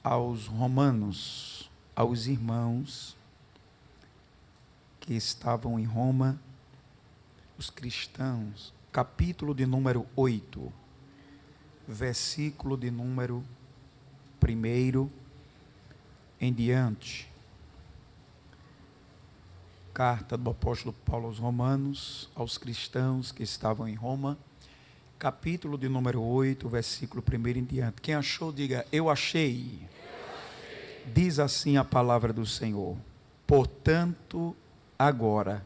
aos romanos, aos irmãos que estavam em Roma, os cristãos, capítulo de número 8, versículo de número 1 em diante. Carta do apóstolo Paulo aos Romanos, aos cristãos que estavam em Roma, capítulo de número 8, versículo 1 em diante. Quem achou, diga, eu achei. Diz assim a palavra do Senhor: portanto, agora,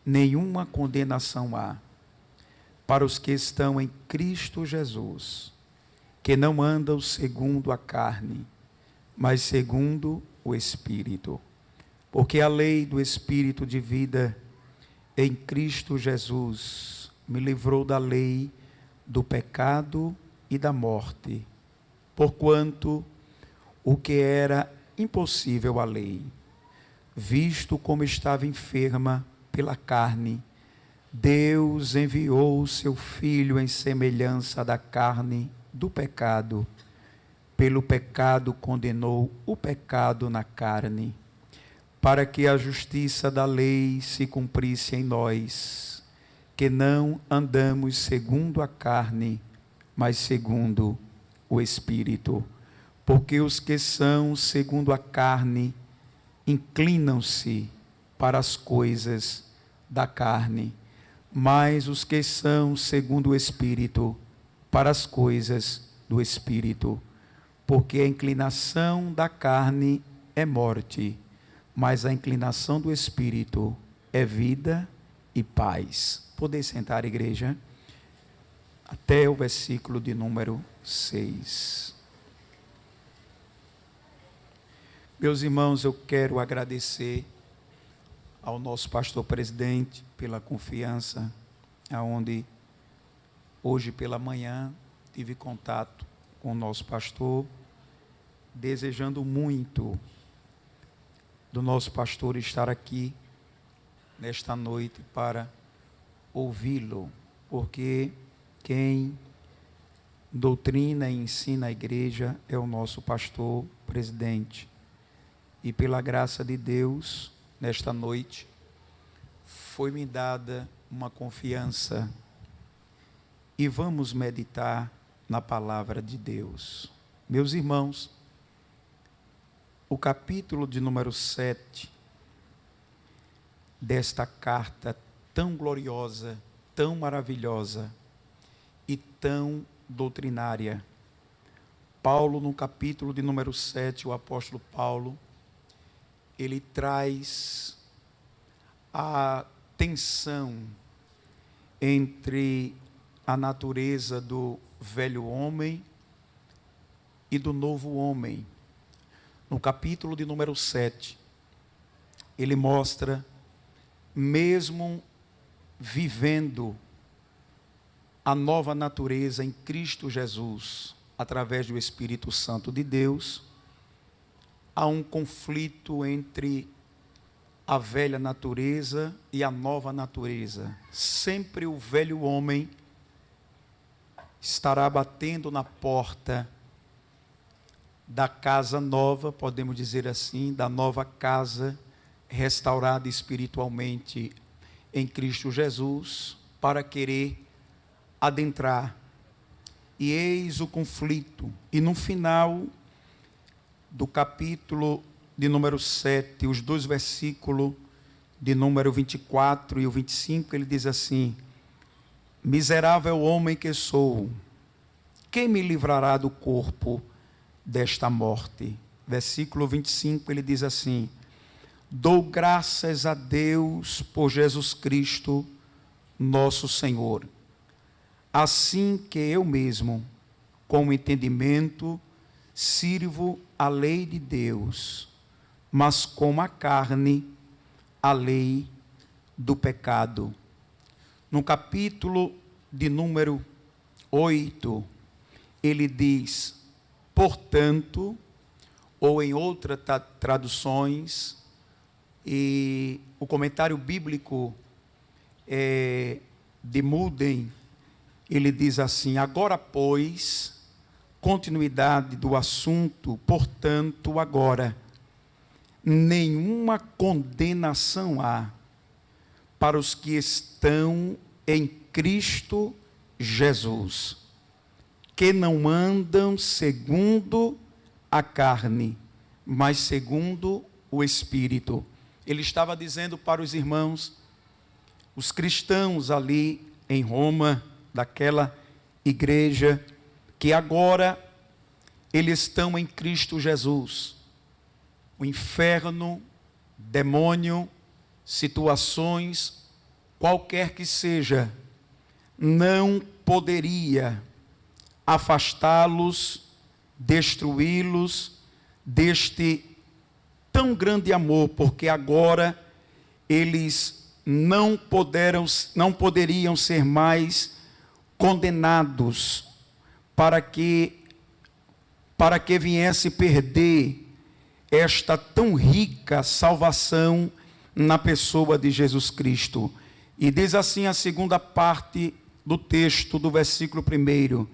nenhuma condenação há para os que estão em Cristo Jesus, que não andam segundo a carne, mas segundo o Espírito. Porque a lei do Espírito de vida em Cristo Jesus me livrou da lei do pecado e da morte, porquanto o que era impossível à lei, visto como estava enferma pela carne, Deus enviou o seu Filho em semelhança da carne do pecado. Pelo pecado condenou o pecado na carne, para que a justiça da lei se cumprisse em nós, que não andamos segundo a carne, mas segundo o Espírito. Porque os que são segundo a carne inclinam-se para as coisas da carne, mas os que são segundo o Espírito, para as coisas do Espírito. Porque a inclinação da carne é morte, mas a inclinação do Espírito é vida e paz. Poder sentar, igreja, até o versículo de número 6. Meus irmãos, eu quero agradecer ao nosso pastor presidente pela confiança, aonde hoje pela manhã tive contato com o nosso pastor, desejando muito do nosso pastor estar aqui nesta noite para ouvi-lo, porque quem doutrina e ensina a igreja é o nosso pastor presidente. E pela graça de Deus, nesta noite, foi-me dada uma confiança e vamos meditar na palavra de Deus. Meus irmãos, o capítulo de número 7 desta carta tão gloriosa, tão maravilhosa e tão doutrinária. Paulo, no capítulo de número 7, o apóstolo Paulo, ele traz a tensão entre a natureza do velho homem e do novo homem. No capítulo de número 7, ele mostra, mesmo vivendo a nova natureza em Cristo Jesus, através do Espírito Santo de Deus, há um conflito entre a velha natureza e a nova natureza. Sempre o velho homem estará batendo na porta da casa nova, podemos dizer assim, da nova casa restaurada espiritualmente em Cristo Jesus, para querer adentrar. E eis o conflito. E no final do capítulo de número 7, os dois versículos de número 24 e o 25, ele diz assim: miserável homem que sou, quem me livrará do corpo desta morte? Versículo 25, ele diz assim: dou graças a Deus por Jesus Cristo, nosso Senhor. Assim que eu mesmo, com entendimento, sirvo a lei de Deus, mas com a carne, a lei do pecado. No capítulo de número 8, ele diz, portanto, ou em outras traduções, e o comentário bíblico de Muden, ele diz assim: agora, pois, continuidade do assunto, portanto, agora, nenhuma condenação há para os que estão em Cristo Jesus, que não andam segundo a carne, mas segundo o Espírito. Ele estava dizendo para os irmãos, os cristãos ali em Roma, daquela igreja, que agora eles estão em Cristo Jesus. O inferno, demônio, situações, qualquer que seja, não poderia afastá-los, destruí-los deste tão grande amor, porque agora eles não poderiam ser mais condenados para que viesse perder esta tão rica salvação na pessoa de Jesus Cristo. E diz assim a segunda parte do texto do versículo 1,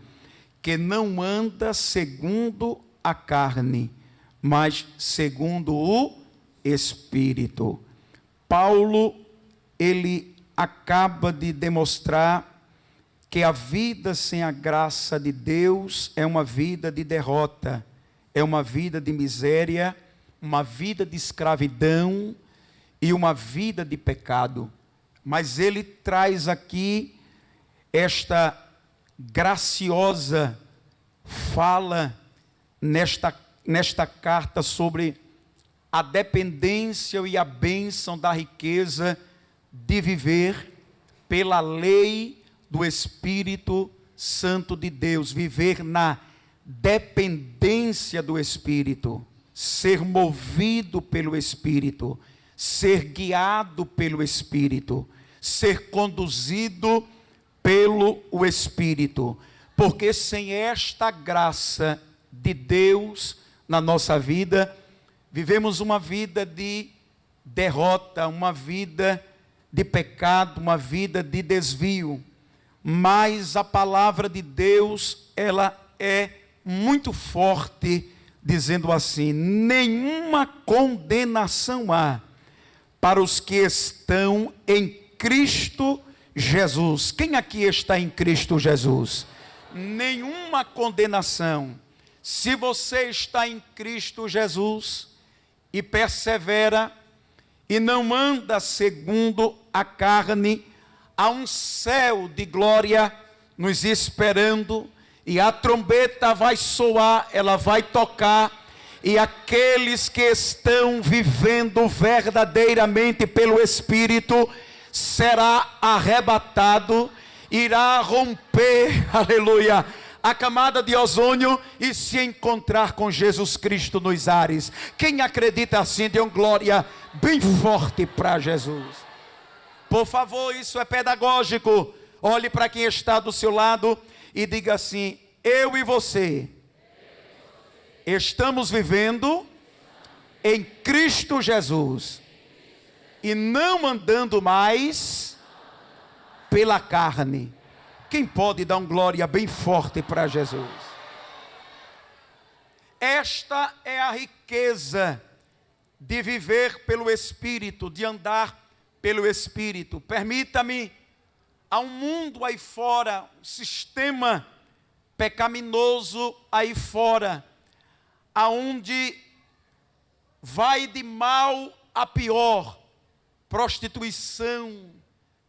que não anda segundo a carne, mas segundo o Espírito. Paulo, ele acaba de demonstrar que a vida sem a graça de Deus é uma vida de derrota, é uma vida de miséria, uma vida de escravidão e uma vida de pecado. Mas ele traz aqui esta graciosa fala nesta carta sobre a dependência e a bênção da riqueza de viver pela lei do Espírito Santo de Deus, viver na dependência do Espírito, ser movido pelo Espírito, ser guiado pelo Espírito, ser conduzido pelo Espírito, porque sem esta graça de Deus na nossa vida, vivemos uma vida de derrota, uma vida de pecado, uma vida de desvio. Mas a palavra de Deus, ela é muito forte, dizendo assim: nenhuma condenação há para os que estão em Cristo Jesus. Quem aqui está em Cristo Jesus? Nenhuma condenação. Se você está em Cristo Jesus e persevera e não anda segundo a carne, há um céu de glória nos esperando, e a trombeta vai soar, ela vai tocar, e aqueles que estão vivendo verdadeiramente pelo Espírito será arrebatado, irá romper, aleluia, a camada de ozônio e se encontrar com Jesus Cristo nos ares. Quem acredita assim, dê uma glória bem forte para Jesus. Por favor, isso é pedagógico. Olhe para quem está do seu lado e diga assim: eu e você estamos vivendo em Cristo Jesus e não andando mais pela carne. Quem pode dar uma glória bem forte para Jesus? Esta é a riqueza de viver pelo Espírito, de andar pelo Espírito. Permita-me, há um mundo aí fora, um sistema pecaminoso aí fora, aonde vai de mal a pior, prostituição,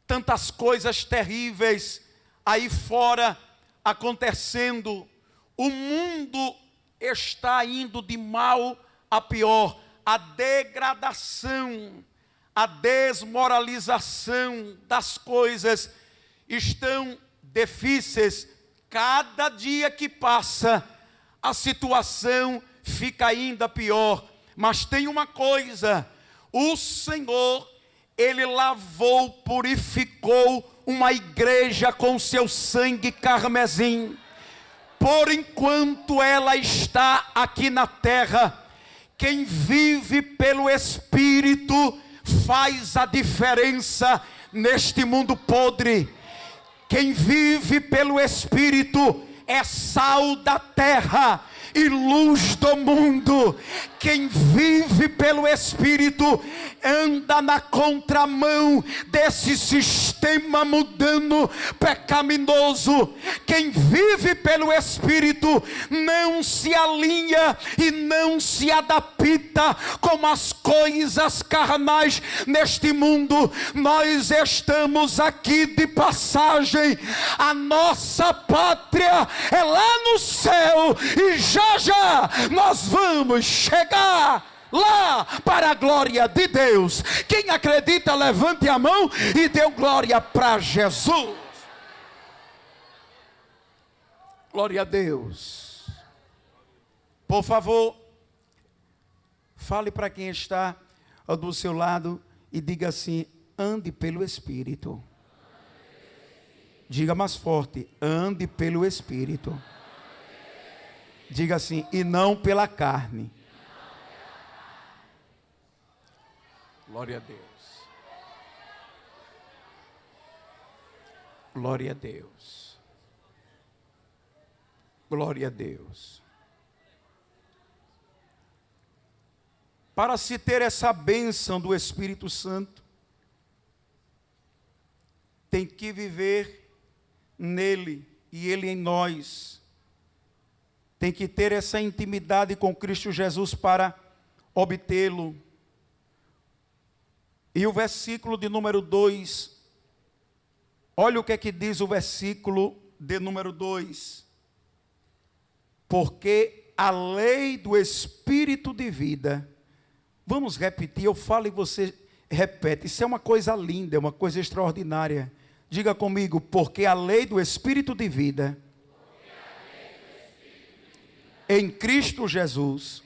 tantas coisas terríveis aí fora acontecendo. O mundo está indo de mal a pior. A degradação, a desmoralização das coisas estão difíceis. Cada dia que passa, a situação fica ainda pior. Mas tem uma coisa: o Senhor, Ele lavou, purificou uma igreja com seu sangue carmesim. Por enquanto ela está aqui na terra, quem vive pelo Espírito faz a diferença neste mundo podre. Quem vive pelo Espírito é sal da terra e luz do mundo. Quem vive pelo Espírito anda na contramão desse sistema mundano pecaminoso. Quem vive pelo Espírito não se alinha e não se adapta com as coisas carnais neste mundo. Nós estamos aqui de passagem. A nossa pátria é lá no céu e já já nós vamos chegar lá para a glória de Deus. Quem acredita, levante a mão e dê glória para Jesus. Glória a Deus. Por favor, fale para quem está do seu lado e diga assim: ande pelo Espírito. Diga mais forte: ande pelo Espírito. Diga assim: e não pela carne. Glória a Deus. Glória a Deus. Glória a Deus. Para se ter essa bênção do Espírito Santo, tem que viver nele e ele em nós. Tem que ter essa intimidade com Cristo Jesus para obtê-lo. E o versículo de número 2, olha o que é que diz o versículo de número 2. Porque a lei do Espírito de vida, vamos repetir, eu falo e você repete, isso é uma coisa linda, é uma coisa extraordinária. Diga comigo: porque a lei do Espírito de vida, em Cristo Jesus,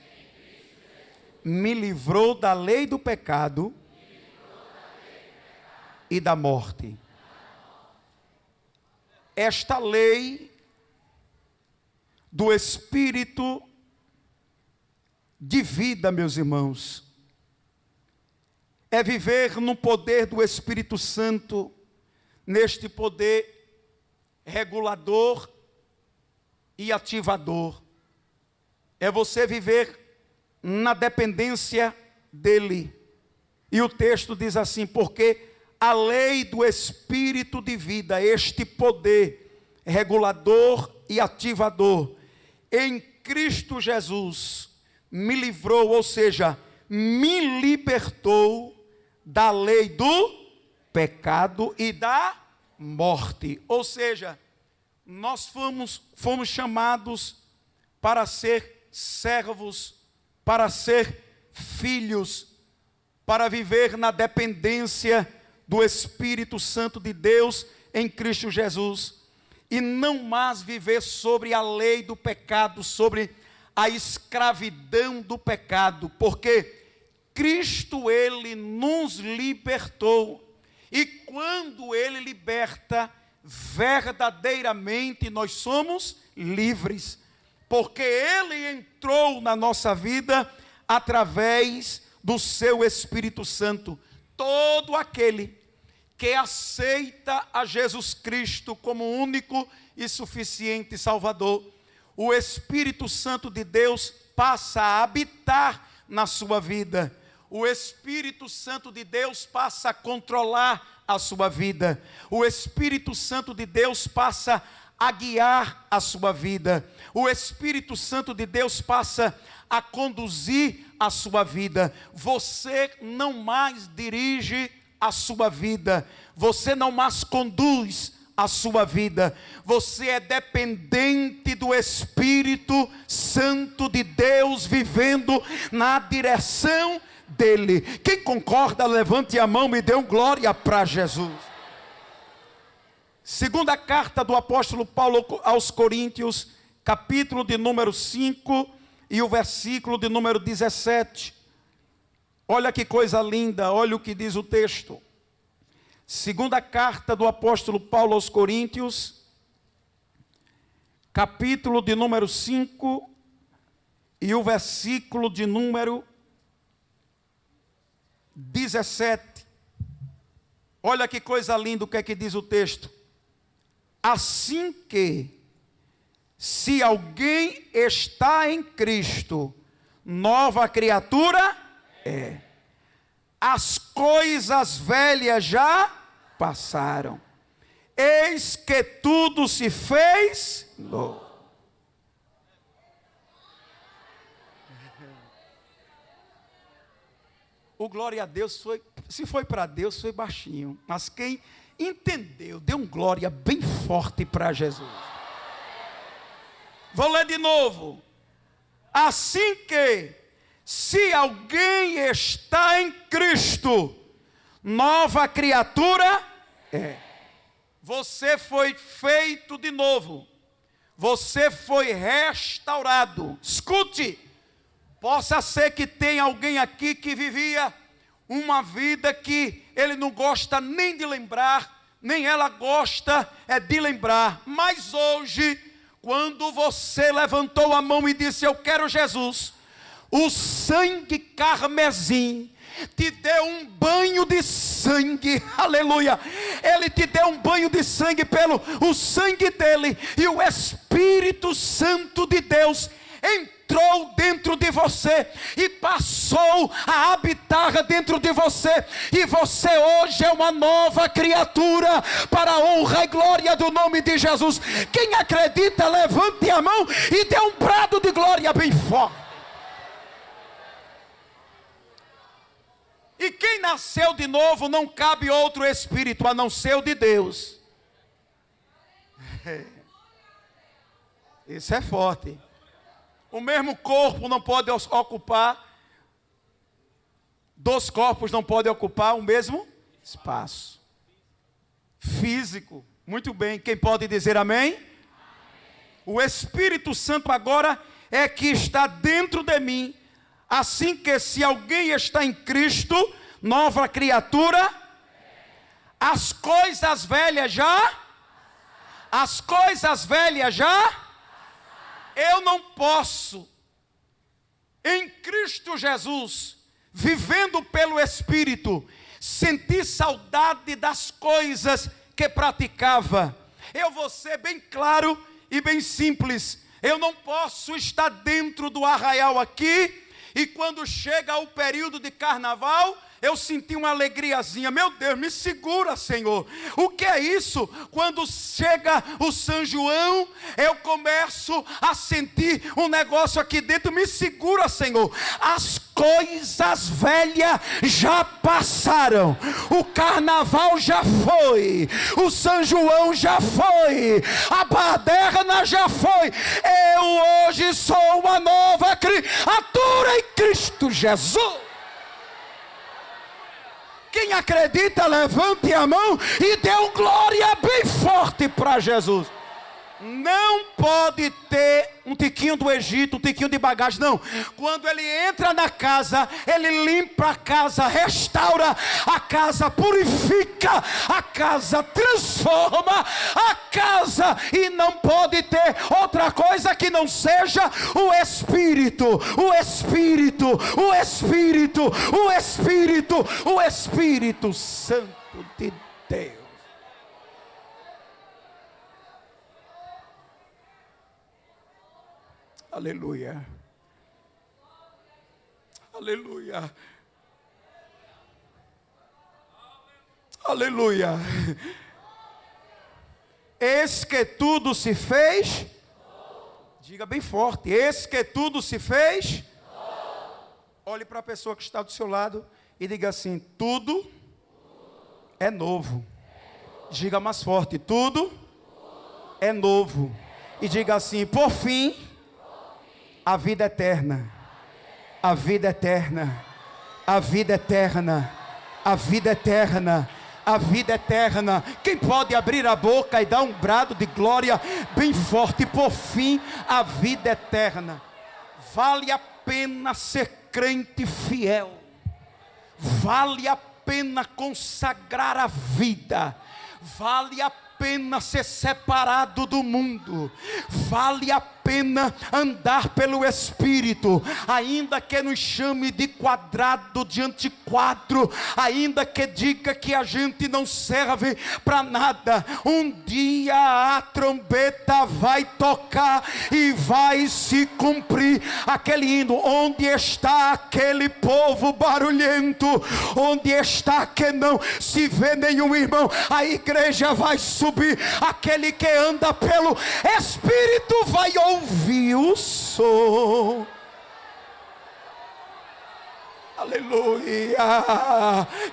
me livrou da lei do pecado e da morte. Esta lei do Espírito de vida, meus irmãos, é viver no poder do Espírito Santo, neste poder regulador e ativador. É você viver na dependência dele. E o texto diz assim: porque a lei do Espírito de vida, este poder regulador e ativador, em Cristo Jesus, me livrou, ou seja, me libertou da lei do pecado e da morte. Ou seja, nós fomos chamados para ser servos, para ser filhos, para viver na dependência do Espírito Santo de Deus em Cristo Jesus, e não mais viver sobre a lei do pecado, sobre a escravidão do pecado, porque Cristo, Ele nos libertou, e quando Ele liberta, verdadeiramente nós somos livres, porque Ele entrou na nossa vida através do seu Espírito Santo. Todo aquele que aceita a Jesus Cristo como único e suficiente Salvador, o Espírito Santo de Deus passa a habitar na sua vida. O Espírito Santo de Deus passa a controlar a sua vida. O Espírito Santo de Deus passa a guiar a sua vida. O Espírito Santo de Deus passa a conduzir a sua vida. Você não mais dirige a sua vida. Você não mais conduz a sua vida. Você é dependente do Espírito Santo de Deus, vivendo na direção dele. Quem concorda, levante a mão e dê glória para Jesus. Segunda carta do apóstolo Paulo aos Coríntios, capítulo de número 5 e o versículo de número 17. Olha que coisa linda, olha o que diz o texto. Segunda carta do apóstolo Paulo aos Coríntios, capítulo de número 5 e o versículo de número 17. Olha que coisa linda, o que é que diz o texto. Assim que se alguém está em Cristo, nova criatura é. As coisas velhas já passaram. Eis que tudo se fez novo. O glória a Deus foi, se foi para Deus, foi baixinho. Mas quem entendeu, deu um glória bem forte para Jesus. Vou ler de novo. Assim que, se alguém está em Cristo, nova criatura é. Você foi feito de novo. Você foi restaurado. Escute. Possa ser que tenha alguém aqui que vivia uma vida que ele não gosta nem de lembrar, nem ela gosta de lembrar. Mas hoje, quando você levantou a mão e disse, eu quero Jesus, o sangue carmesim te deu um banho de sangue, aleluia. Ele te deu um banho de sangue pelo o sangue dele, e o Espírito Santo de Deus entrou dentro de você e passou a habitar dentro de você, e você hoje é uma nova criatura para a honra e glória do nome de Jesus. Quem acredita, levante a mão e dê um brado de glória bem forte. E quem nasceu de novo, não cabe outro espírito a não ser o de Deus. Isso é forte. O mesmo corpo não pode ocupar, dois corpos não podem ocupar o mesmo espaço físico. Muito bem, quem pode dizer amém? Amém. O Espírito Santo agora é que está dentro de mim. Assim que, se alguém está em Cristo, nova criatura, as coisas velhas já, eu não posso, em Cristo Jesus, vivendo pelo Espírito, sentir saudade das coisas que praticava. Eu vou ser bem claro e bem simples. Eu não posso estar dentro do arraial aqui, e quando chega o período de carnaval, eu senti uma alegriazinha. Meu Deus, me segura, Senhor. O que é isso? Quando chega o São João, eu começo a sentir um negócio aqui dentro. Me segura, Senhor. As coisas velhas já passaram. O carnaval já foi. O São João já foi. A baderna já foi. Eu hoje sou uma nova criatura em Cristo Jesus. Quem acredita, levante a mão e dê um glória bem forte para Jesus. Não pode ter um tiquinho do Egito, um tiquinho de bagagem, não. Quando ele entra na casa, ele limpa a casa, restaura a casa, purifica a casa, transforma a casa, e não pode ter outra coisa que não seja o Espírito, o Espírito, o Espírito, o Espírito, o Espírito Santo de Deus. Aleluia. Aleluia. Aleluia. Eis que tudo se fez. Diga bem forte. Eis que tudo se fez. Olhe para a pessoa que está do seu lado e diga assim: tudo é novo. Diga mais forte: tudo é novo. E diga assim: por fim, a vida eterna, a vida eterna, a vida eterna, a vida eterna, a vida eterna. Quem pode abrir a boca e dar um brado de glória bem forte? Por fim, a vida eterna. Vale a pena ser crente fiel, vale a pena consagrar a vida, vale a pena ser separado do mundo, vale a pena andar pelo Espírito, ainda que nos chame de quadrado, de antiquadro, ainda que diga que a gente não serve para nada, um dia a trombeta vai tocar e vai se cumprir aquele hino. Onde está aquele povo barulhento? Onde está que não se vê nenhum irmão? A igreja vai subir. Aquele que anda pelo Espírito vai ouvir o som. Aleluia.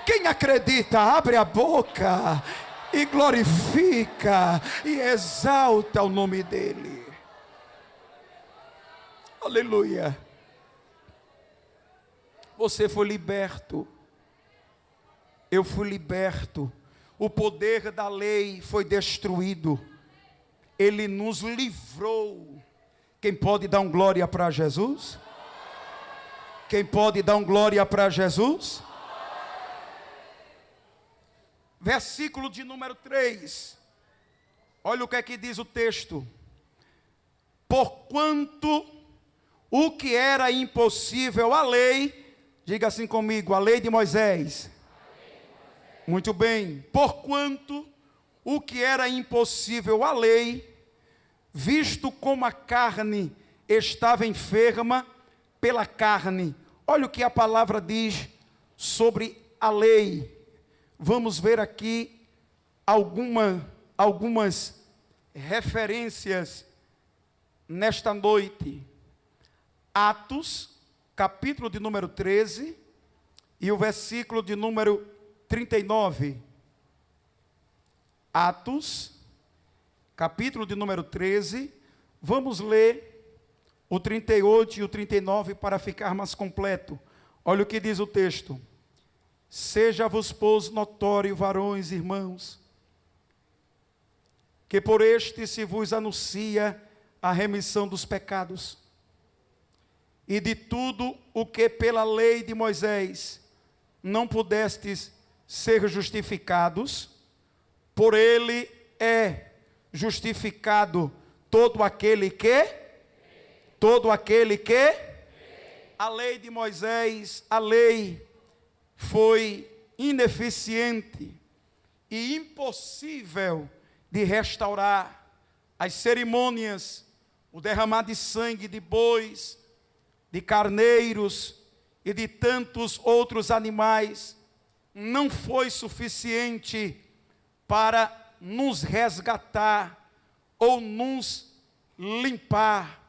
Quem acredita, abre a boca e glorifica e exalta o nome dele. Aleluia. Você foi liberto. Eu fui liberto. O poder da lei foi destruído. Ele nos livrou. Quem pode dar um glória para Jesus? Quem pode dar um glória para Jesus? Versículo de número 3. Olha o que é que diz o texto. Porquanto o que era impossível à lei, diga assim comigo, a lei de Moisés. Muito bem. Porquanto o que era impossível à lei, visto como a carne estava enferma pela carne. Olha o que a palavra diz sobre a lei. Vamos ver aqui algumas referências nesta noite. Atos, capítulo de número 13, e o versículo de número 39. Atos, capítulo de número 13, vamos ler o 38 e o 39 para ficar mais completo. Olha o que diz o texto. Seja-vos, pois, notório, varões, irmãos, que por este se vos anuncia a remissão dos pecados, e de tudo o que pela lei de Moisés não pudestes ser justificados, por ele é justificado todo aquele que a lei de Moisés, a lei foi ineficiente e impossível de restaurar. As cerimônias, o derramar de sangue de bois, de carneiros e de tantos outros animais, não foi suficiente para nos resgatar ou nos limpar.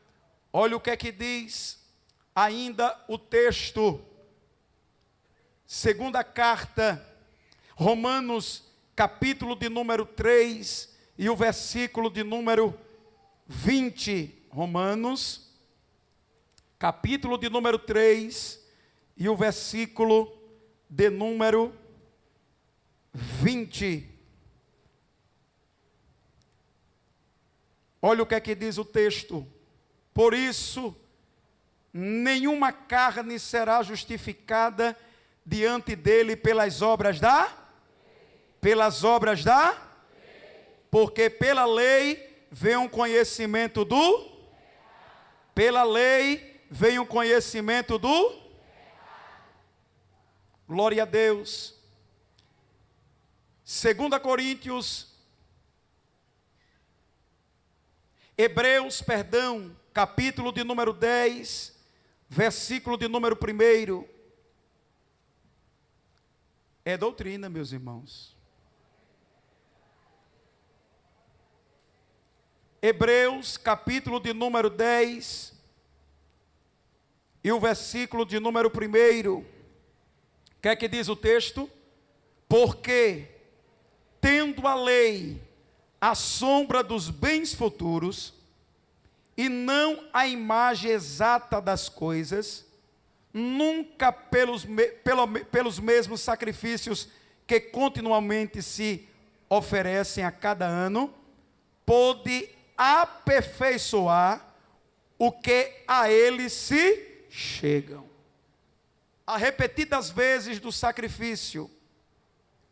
Olha o que é que diz ainda o texto, segunda carta, Romanos, capítulo de número 3, e o versículo de número 20. Romanos, capítulo de número 3, e o versículo de número 20. Olha o que é que diz o texto. Por isso, nenhuma carne será justificada diante dele pelas obras da? Porque pela lei vem um conhecimento do? Pela lei vem um conhecimento do? Glória a Deus. 2 Coríntios, capítulo de número 10, versículo de número 1. É doutrina, meus irmãos. Hebreus, capítulo de número 10, e o versículo de número 1. O que é que diz o texto? Porque, tendo a lei a sombra dos bens futuros, e não a imagem exata das coisas, nunca pelos mesmos sacrifícios que continuamente se oferecem a cada ano, pôde aperfeiçoar o que a ele se chegam. A repetidas vezes do sacrifício,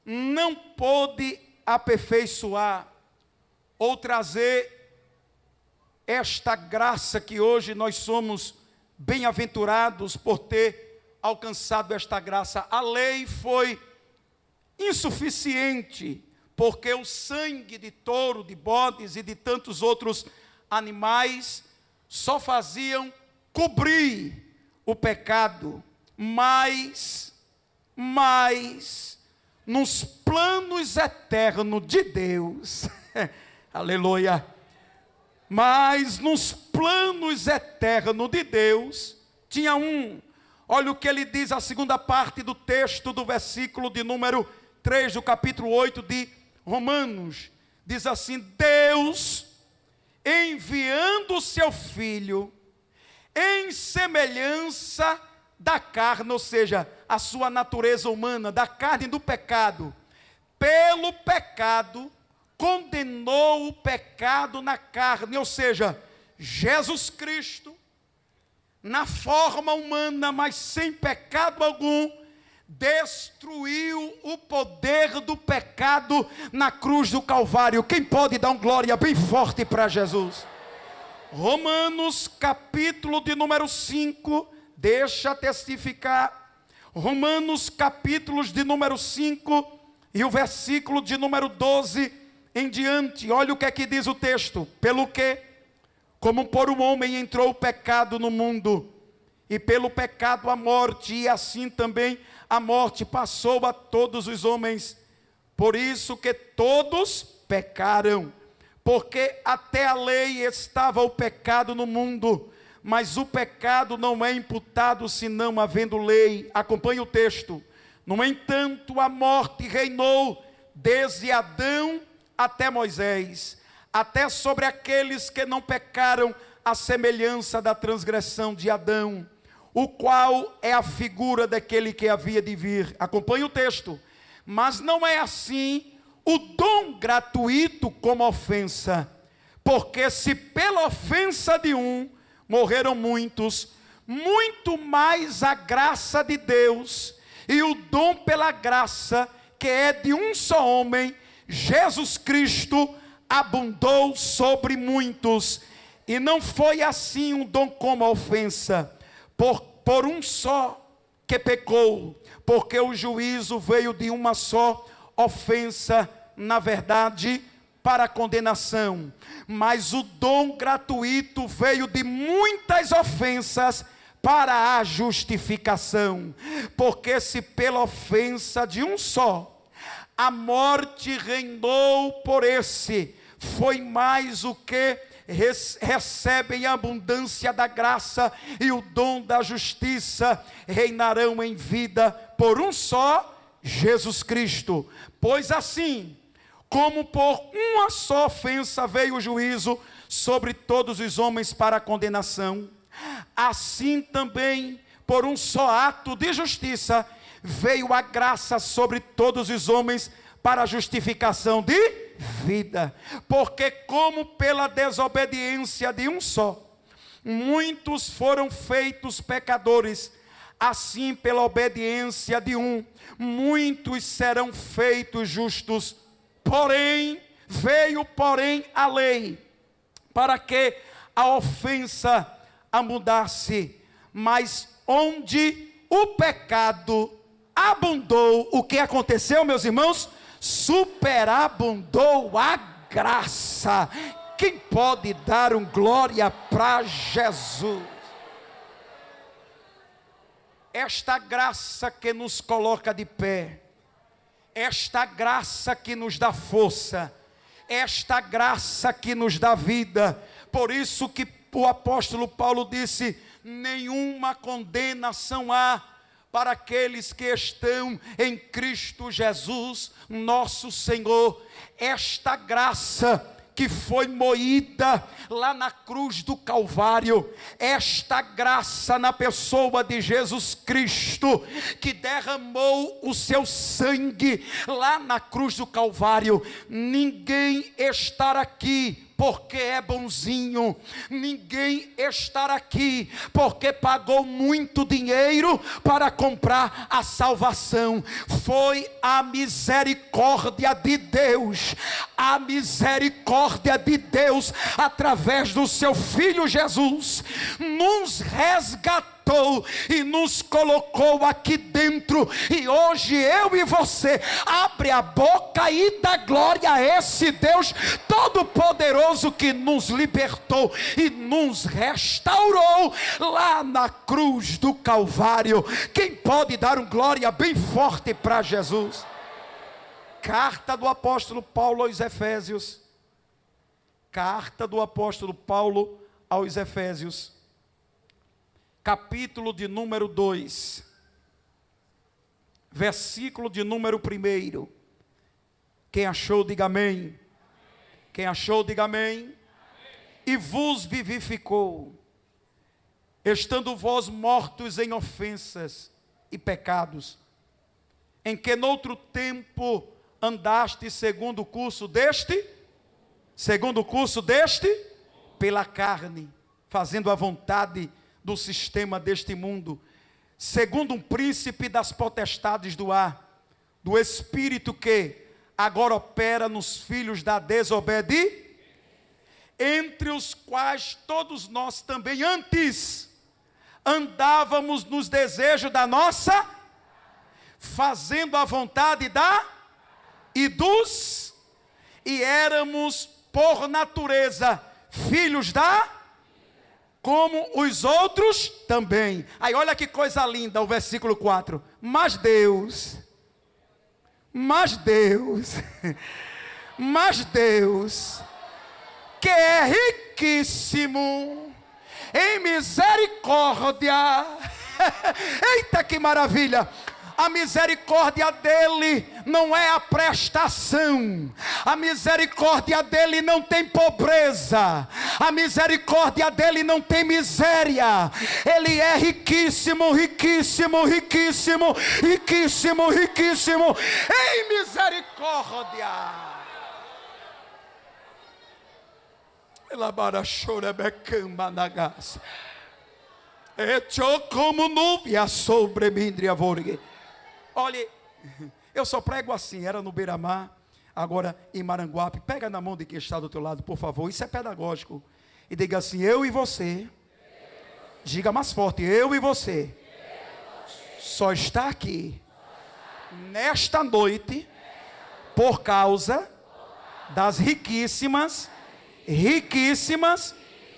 não pôde aperfeiçoar ou trazer esta graça que hoje nós somos bem-aventurados por ter alcançado esta graça. A lei foi insuficiente, porque o sangue de touro, de bodes e de tantos outros animais só faziam cobrir o pecado, mas nos planos eternos de Deus, aleluia, mas nos planos eternos de Deus, tinha olha o que ele diz, a segunda parte do texto do versículo de número 3 do capítulo 8 de Romanos, diz assim: Deus, enviando o seu Filho, em semelhança da carne, ou seja, a sua natureza humana, da carne do pecado, pelo pecado, condenou o pecado na carne, ou seja, Jesus Cristo, na forma humana, mas sem pecado algum, destruiu o poder do pecado na cruz do Calvário. Quem pode dar uma glória bem forte para Jesus? Romanos capítulo de número 5, deixa testificar, Romanos capítulos de número 5 e o versículo de número 12 em diante, olha o que é que diz o texto: pelo que, como por um homem entrou o pecado no mundo, e pelo pecado a morte, e assim também a morte passou a todos os homens, por isso que todos pecaram, porque até a lei estava o pecado no mundo, mas o pecado não é imputado senão havendo lei. Acompanhe o texto. No entanto, a morte reinou desde Adão até Moisés, até sobre aqueles que não pecaram, à semelhança da transgressão de Adão, o qual é a figura daquele que havia de vir. Acompanhe o texto. Mas não é assim o dom gratuito como ofensa, porque se pela ofensa de um morreram muitos, muito mais a graça de Deus e o dom pela graça, que é de um só homem, Jesus Cristo, abundou sobre muitos. E não foi assim um dom como a ofensa, por um só que pecou, porque o juízo veio de uma só ofensa, na verdade, para a condenação, mas o dom gratuito veio de muitas ofensas para a justificação, porque se pela ofensa de um só a morte reinou por esse, foi mais o que recebem a abundância da graça e o dom da justiça reinarão em vida por um só, Jesus Cristo. Pois assim, como por uma só ofensa veio o juízo sobre todos os homens para a condenação, assim também por um só ato de justiça veio a graça sobre todos os homens para a justificação de vida. Porque como pela desobediência de um só muitos foram feitos pecadores, assim pela obediência de um muitos serão feitos justos. Porém, veio a lei, para que a ofensa abundasse, mas onde o pecado abundou, o que aconteceu, meus irmãos? Superabundou a graça. Quem pode dar um glória para Jesus? Esta graça que nos coloca de pé, esta graça que nos dá força, esta graça que nos dá vida. Por isso que o apóstolo Paulo disse: nenhuma condenação há para aqueles que estão em Cristo Jesus, nosso Senhor. Esta graça que foi moída lá na cruz do Calvário, esta graça na pessoa de Jesus Cristo, que derramou o seu sangue lá na cruz do Calvário. Ninguém está aqui porque é bonzinho. Ninguém está aqui porque pagou muito dinheiro para comprar a salvação. Foi a misericórdia de Deus. A misericórdia de Deus, através do seu Filho Jesus, nos resgatou e nos colocou aqui dentro. E hoje eu e você abre a boca e dá glória a esse Deus Todo-Poderoso que nos libertou e nos restaurou lá na cruz do Calvário. Quem pode dar um glória bem forte para Jesus? Carta do apóstolo Paulo aos Efésios. Carta do apóstolo Paulo aos Efésios. Capítulo de número 2. Versículo de número 1. Quem achou, diga amém. Quem achou, diga amém. E vos vivificou, estando vós mortos em ofensas e pecados, em que noutro tempo andaste segundo o curso deste, pela carne, fazendo a vontade do sistema deste mundo, segundo um príncipe das potestades do ar, do espírito que agora opera nos filhos da desobediência, entre os quais todos nós também antes andávamos nos desejos da nossa, fazendo a vontade e éramos por natureza filhos como os outros também. Aí olha que coisa linda o versículo 4. Mas Deus, que é riquíssimo em misericórdia. Eita, que maravilha! A misericórdia dele não é a prestação. A misericórdia dele não tem pobreza. A misericórdia dele não tem miséria. Ele é riquíssimo, riquíssimo, riquíssimo, riquíssimo, riquíssimo em misericórdia. Como nuvem sobre mim. Olha, eu só prego assim, era no Beira-Mar, agora em Maranguape. Pega na mão de quem está do teu lado, por favor, isso é pedagógico. E diga assim, eu e você, diga mais forte, eu e você, só está aqui, nesta noite, por causa das riquíssimas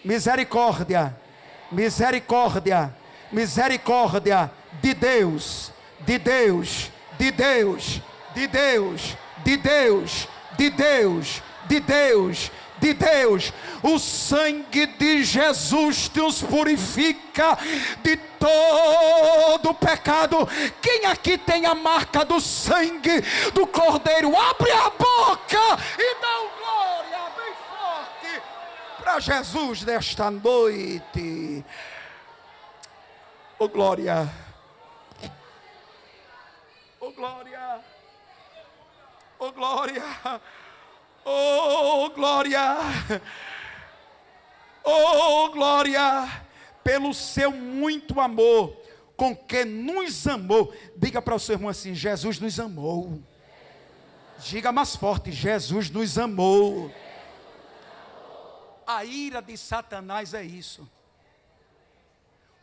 misericórdia de Deus. De Deus, de Deus, de Deus, de Deus, de Deus, de Deus, de Deus. O sangue de Jesus nos purifica de todo pecado. Quem aqui tem a marca do sangue do Cordeiro? Abre a boca e dá um glória bem forte para Jesus nesta noite. Oh glória. Oh glória, oh glória, oh glória, oh glória, pelo seu muito amor, com que nos amou. Diga para o seu irmão assim, Jesus nos amou. Diga mais forte, Jesus nos amou. A ira de Satanás é isso.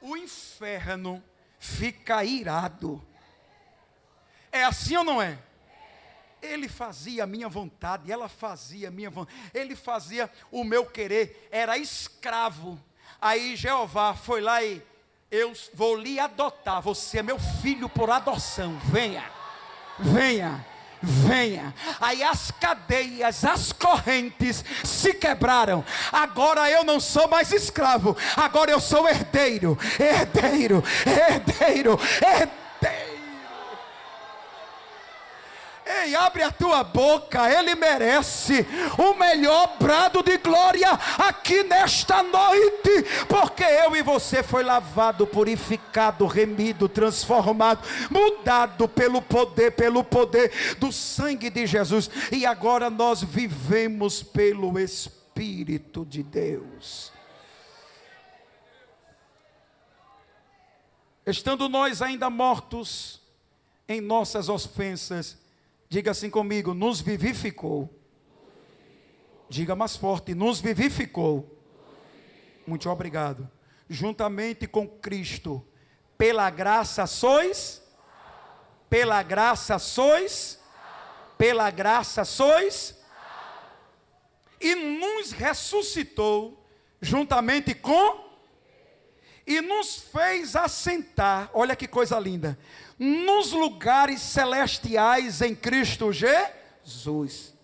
O inferno fica irado. É assim ou não é? Ele fazia a minha vontade, ela fazia a minha vontade, ele fazia o meu querer, era escravo. Aí Jeová foi lá e eu vou lhe adotar, você é meu filho por adoção, venha, venha, venha. Aí as cadeias, as correntes se quebraram. Agora eu não sou mais escravo, agora eu sou herdeiro, herdeiro, herdeiro, herdeiro. Ei, abre a tua boca, ele merece o melhor brado de glória aqui nesta noite, porque eu e você foi lavado, purificado, remido, transformado, mudado pelo poder do sangue de Jesus, e agora nós vivemos pelo Espírito. Espírito de Deus. Estando nós ainda mortos em nossas ofensas, diga assim comigo, nos vivificou. Diga mais forte, nos vivificou. Muito obrigado. Juntamente com Cristo, pela graça sois, pela graça sois, pela graça sois, e nos ressuscitou juntamente com, e nos fez assentar, olha que coisa linda, nos lugares celestiais em Cristo Jesus,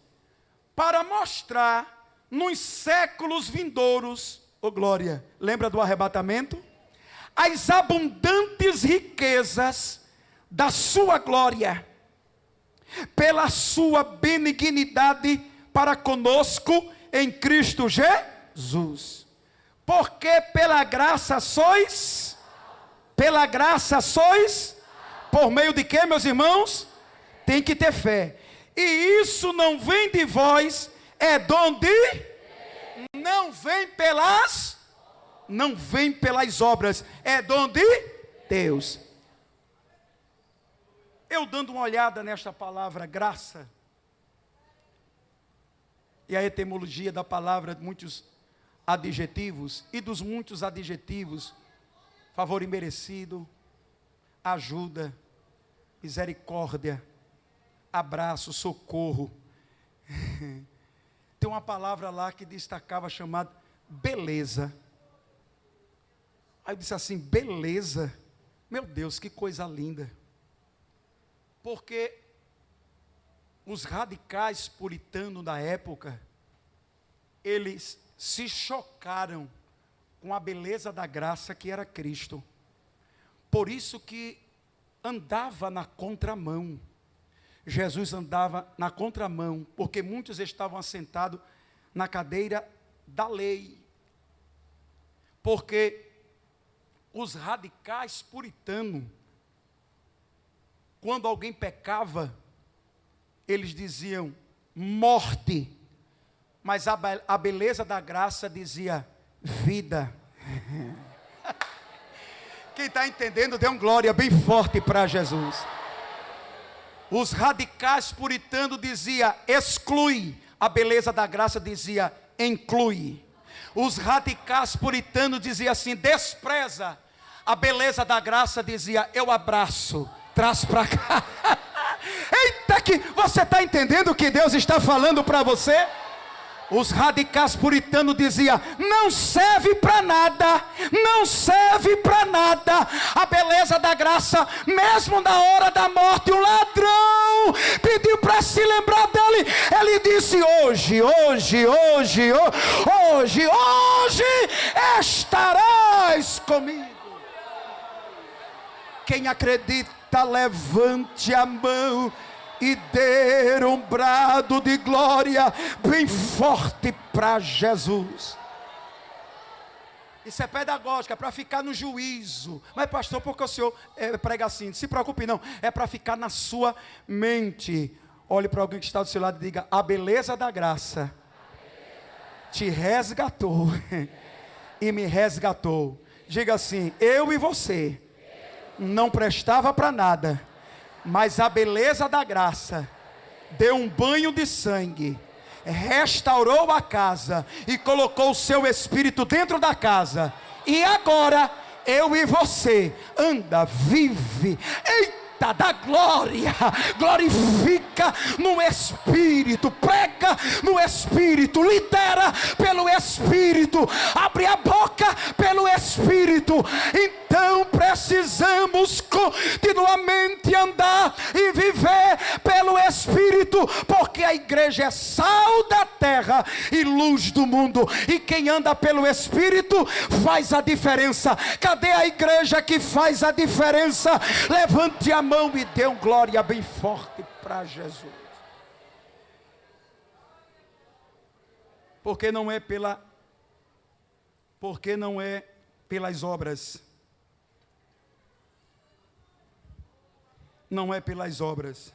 para mostrar nos séculos vindouros, oh glória, lembra do arrebatamento? As abundantes riquezas da sua glória, pela sua benignidade para conosco em Cristo Jesus. Porque pela graça sois, por meio de quê, meus irmãos? Tem que ter fé. E isso não vem de vós, é dom de, não vem pelas obras, é dom de Deus. Eu dando uma olhada nesta palavra graça, e a etimologia da palavra, muitos adjetivos, e dos muitos adjetivos, favor imerecido, ajuda, misericórdia, abraço, socorro. Tem uma palavra lá que destacava, chamada beleza. Aí eu disse assim, beleza, meu Deus, que coisa linda. Porque os radicais puritanos da época, eles se chocaram com a beleza da graça que era Cristo. Por isso que andava na contramão. Jesus andava na contramão, porque muitos estavam assentados na cadeira da lei. Porque os radicais puritanos, quando alguém pecava, eles diziam morte, mas a beleza da graça dizia vida. Quem está entendendo, dê um glória bem forte para Jesus. Os radicais puritanos diziam exclui, a beleza da graça dizia inclui. Os radicais puritanos diziam assim, despreza, a beleza da graça dizia eu abraço, traz para cá. Eita, que você está entendendo o que Deus está falando para você? Os radicais puritanos diziam, não serve para nada, não serve para nada, a beleza da graça, mesmo na hora da morte, o ladrão pediu para se lembrar dele, ele disse, hoje estarás comigo. Quem acredita, levante a mão e dê um brado de glória bem forte para Jesus. Isso é pedagógica, é para ficar no juízo. Mas pastor, por que o senhor prega assim? Não se preocupe não, é para ficar na sua mente. Olhe para alguém que está do seu lado e diga, a beleza da graça te resgatou e me resgatou. Diga assim, eu e você não prestava para nada, mas a beleza da graça deu um banho de sangue, restaurou a casa e colocou o seu espírito dentro da casa. E agora eu e você anda, vive, eita, dá glória, glorifica no Espírito, prega no Espírito, lidera pelo Espírito, abre a boca pelo Espírito. Então precisamos continuamente andar e viver pelo Espírito, porque a igreja é sal da terra e luz do mundo, e quem anda pelo Espírito faz a diferença. Cadê a igreja que faz a diferença? Levante a mão e dê um glória bem forte para Jesus. Porque não é pelas obras. Não é pelas obras.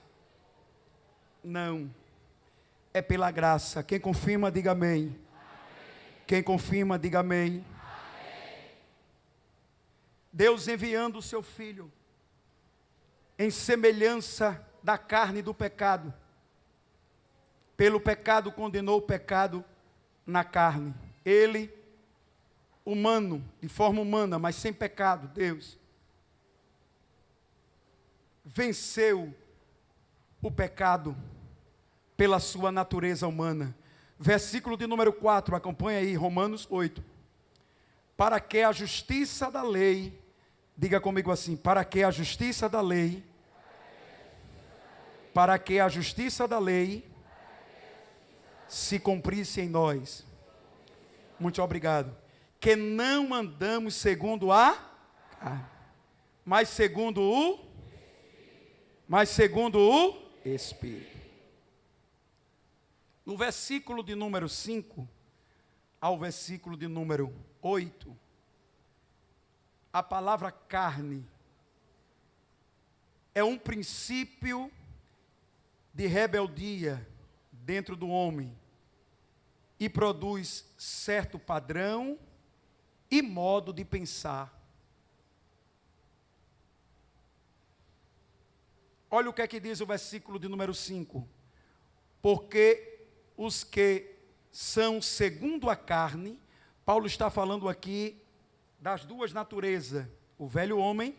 Não. É pela graça. Quem confirma, diga amém. Quem confirma, diga amém. Deus enviando o seu Filho em semelhança da carne do pecado. Pelo pecado condenou o pecado na carne. Ele, humano, de forma humana, mas sem pecado, Deus, venceu o pecado pela sua natureza humana. Versículo de número 4, acompanha aí, Romanos 8. Para que a justiça da lei, diga comigo assim, para que a justiça da lei, para que a justiça da lei se cumprisse em nós. Muito obrigado. Que não andamos segundo a carne, mas segundo o Espírito. No versículo de número 5 ao versículo de número 8, a palavra carne é um princípio de rebeldia dentro do homem e produz certo padrão e modo de pensar. Olha o que é que diz o versículo de número 5. Porque os que são segundo a carne, Paulo está falando aqui das duas naturezas, o velho homem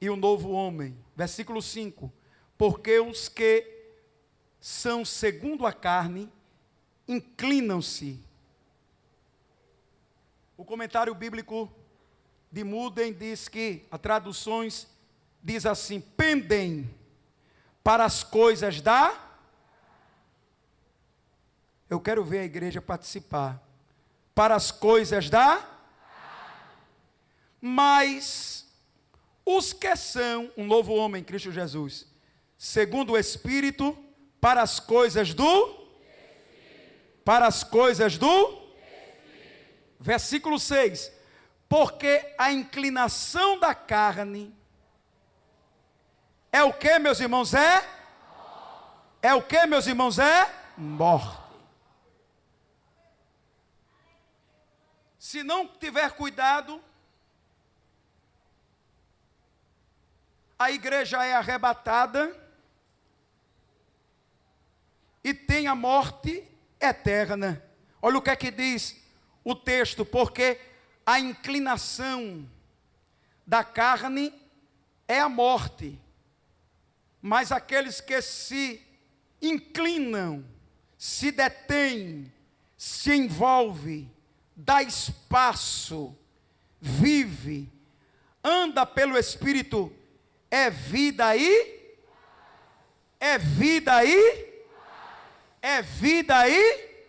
e o novo homem. Versículo 5. Porque os que são segundo a carne, inclinam-se. O comentário bíblico de Muden diz que, as traduções diz assim, pendem para as coisas da... Eu quero ver a igreja participar. Para as coisas da... Mas os que são um novo homem em Cristo Jesus, segundo o Espírito, para as coisas do... Para as coisas do... Versículo 6. Porque a inclinação da carne é o que, meus irmãos? É o que, meus irmãos? Morte. Se não tiver cuidado, a igreja é arrebatada e tem a morte eterna. Olha o que é que diz o texto, porque a inclinação da carne é a morte, mas aqueles que se inclinam, se detêm, se envolvem, dá espaço, vive, anda pelo Espírito, é vida aí, é vida aí, é vida aí.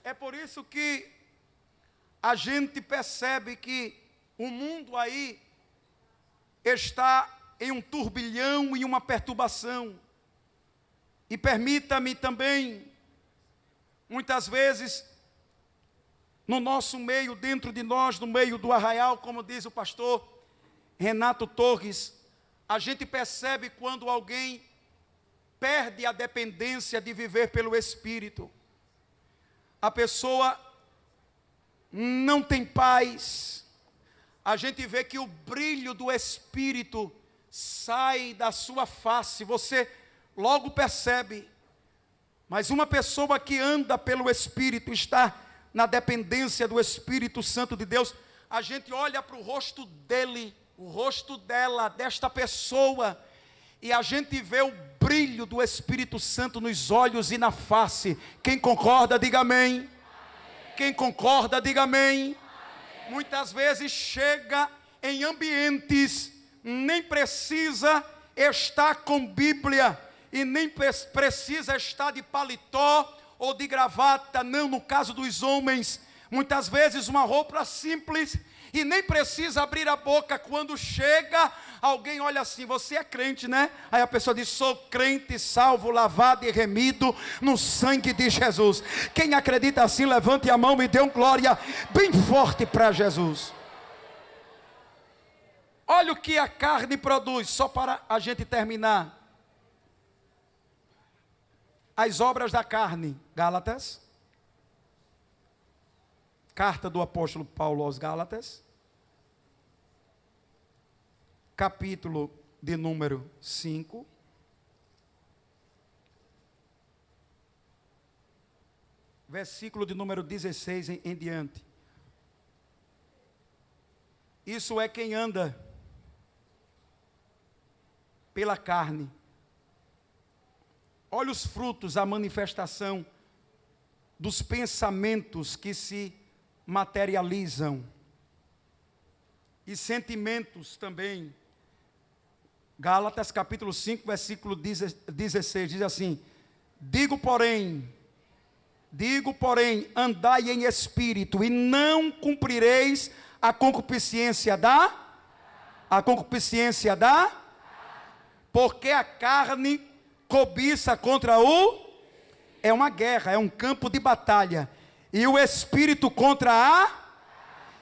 É por isso que a gente percebe que o mundo aí está em um turbilhão e uma perturbação. E permita-me também, muitas vezes, no nosso meio, dentro de nós, no meio do arraial, como diz o pastor Renato Torres, a gente percebe quando alguém perde a dependência de viver pelo Espírito. A pessoa não tem paz. A gente vê que o brilho do Espírito sai da sua face, você logo percebe. Mas uma pessoa que anda pelo Espírito, está na dependência do Espírito Santo de Deus, a gente olha para o rosto dele, o rosto dela, desta pessoa, e a gente vê o brilho do Espírito Santo nos olhos e na face. Quem concorda, diga amém. Amém. Quem concorda, diga amém. Amém. Muitas vezes chega em ambientes, nem precisa estar com Bíblia, e nem precisa estar de paletó ou de gravata, não, no caso dos homens, muitas vezes uma roupa simples, e nem precisa abrir a boca. Quando chega, alguém olha assim, você é crente, né? Aí a pessoa diz, sou crente, salvo, lavado e remido no sangue de Jesus. Quem acredita assim, levante a mão e dê um glória bem forte para Jesus. Olha o que a carne produz, só para a gente terminar. As obras da carne, Gálatas, Carta do apóstolo Paulo aos Gálatas, capítulo de número 5, versículo de número 16 em diante. Isso é quem anda pela carne. Olha os frutos, a manifestação dos pensamentos que se materializam. E sentimentos também. Gálatas capítulo 5, versículo 16, diz assim: Digo, porém, andai em espírito, e não cumprireis a concupiscência porque a carne cobiça contra é uma guerra, é um campo de batalha, e o espírito contra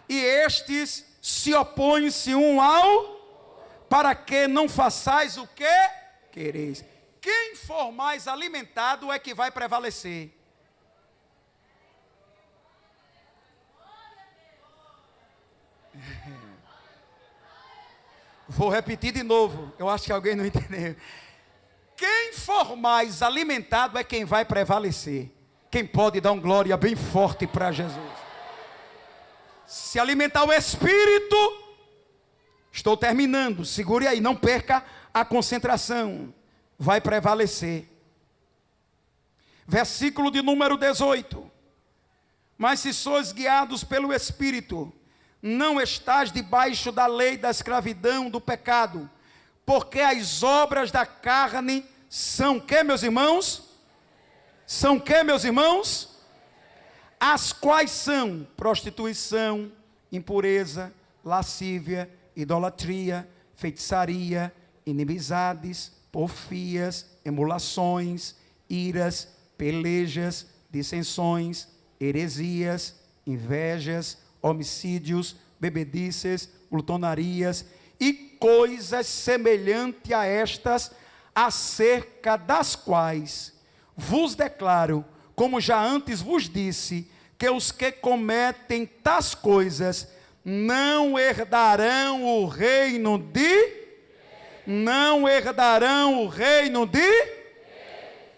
e estes se opõem-se um ao, para que não façais o que quereis. Quem for mais alimentado é que vai prevalecer. Vou repetir de novo, eu acho que alguém não entendeu. Quem for mais alimentado é quem vai prevalecer. Quem pode dar uma glória bem forte para Jesus? Se alimentar o Espírito, estou terminando, segure aí, não perca a concentração, vai prevalecer. Versículo de número 18. Mas se sois guiados pelo Espírito, não estás debaixo da lei da escravidão do pecado, porque as obras da carne são que, meus irmãos? São que, meus irmãos? As quais são prostituição, impureza, lascívia, idolatria, feitiçaria, inimizades, porfias, emulações, iras, pelejas, dissensões, heresias, invejas, homicídios, bebedices, glutonarias e coisas semelhantes a estas, acerca das quais vos declaro, como já antes vos disse, que os que cometem tais coisas não herdarão o reino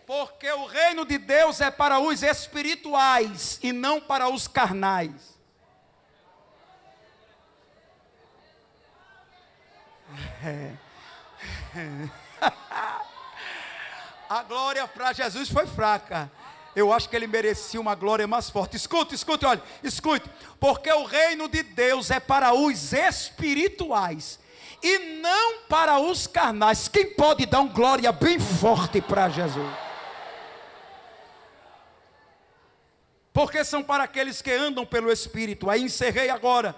porque o reino de Deus é para os espirituais e não para os carnais. A glória para Jesus foi fraca. Eu acho que ele merecia uma glória mais forte. Escute, olha, escute. Porque o reino de Deus é para os espirituais e não para os carnais. Quem pode dar uma glória bem forte para Jesus? Porque são para aqueles que andam pelo Espírito. Aí encerrei agora.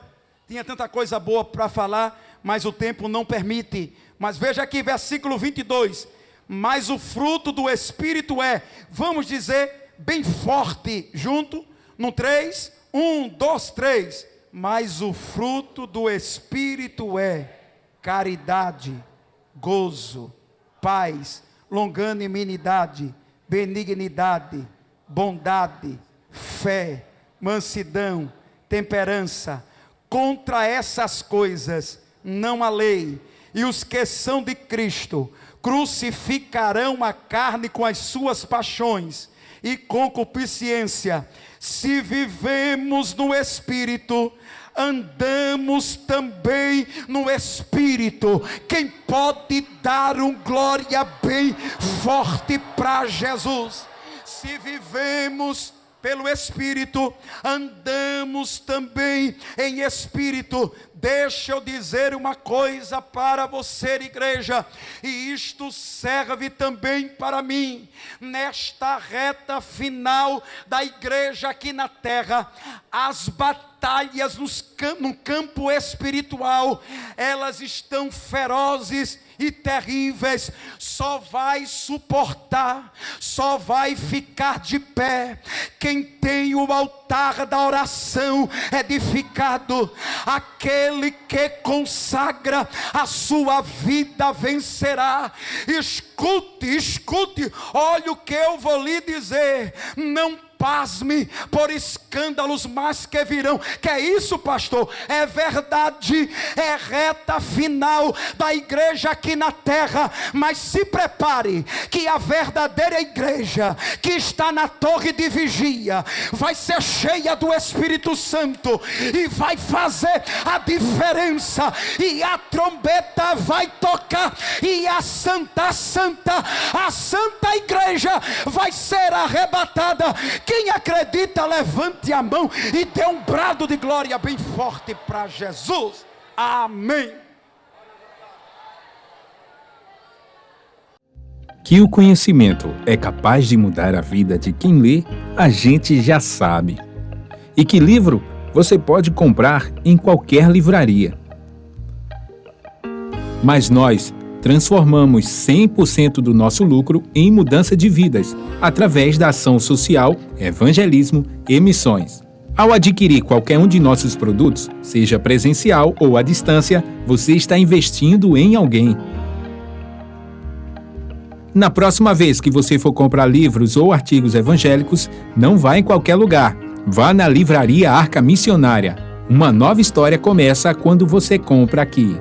Tinha tanta coisa boa para falar, mas o tempo não permite. Mas veja aqui, versículo 22. Mas o fruto do Espírito é, vamos dizer, bem forte, junto, no 3, 1, 2, 3. Mas o fruto do Espírito é caridade, gozo, paz, longanimidade, benignidade, bondade, fé, mansidão, temperança. Contra essas coisas não há lei. E os que são de Cristo crucificarão a carne com as suas paixões e concupiscência. Se vivemos no Espírito, andamos também no Espírito. Quem pode dar um glória bem forte para Jesus? Se vivemos pelo Espírito, andamos também em Espírito. Deixa eu dizer uma coisa para você, igreja, e isto serve também para mim. Nesta reta final da igreja aqui na terra, as batalhas no campo espiritual, elas estão ferozes e terríveis. Só vai suportar, só vai ficar de pé quem tem o altar da oração edificado, aquele que consagra a sua vida vencerá. Escute, olha o que eu vou lhe dizer. Não pasme por escândalos mais que virão. Que é isso, pastor? É verdade, é reta final da igreja aqui na terra. Mas se prepare, que a verdadeira igreja que está na torre de vigia vai ser cheia do Espírito Santo e vai fazer a diferença, e a trombeta vai tocar, e a santa igreja vai ser arrebatada. Quem acredita, levante a mão e dê um brado de glória bem forte para Jesus. Amém. Que o conhecimento é capaz de mudar a vida de quem lê, a gente já sabe. E que livro você pode comprar em qualquer livraria. Mas nós transformamos 100% do nosso lucro em mudança de vidas, através da ação social, evangelismo e missões. Ao adquirir qualquer um de nossos produtos, seja presencial ou à distância, você está investindo em alguém. Na próxima vez que você for comprar livros ou artigos evangélicos, não vá em qualquer lugar. Vá na Livraria Arca Missionária. Uma nova história começa quando você compra aqui.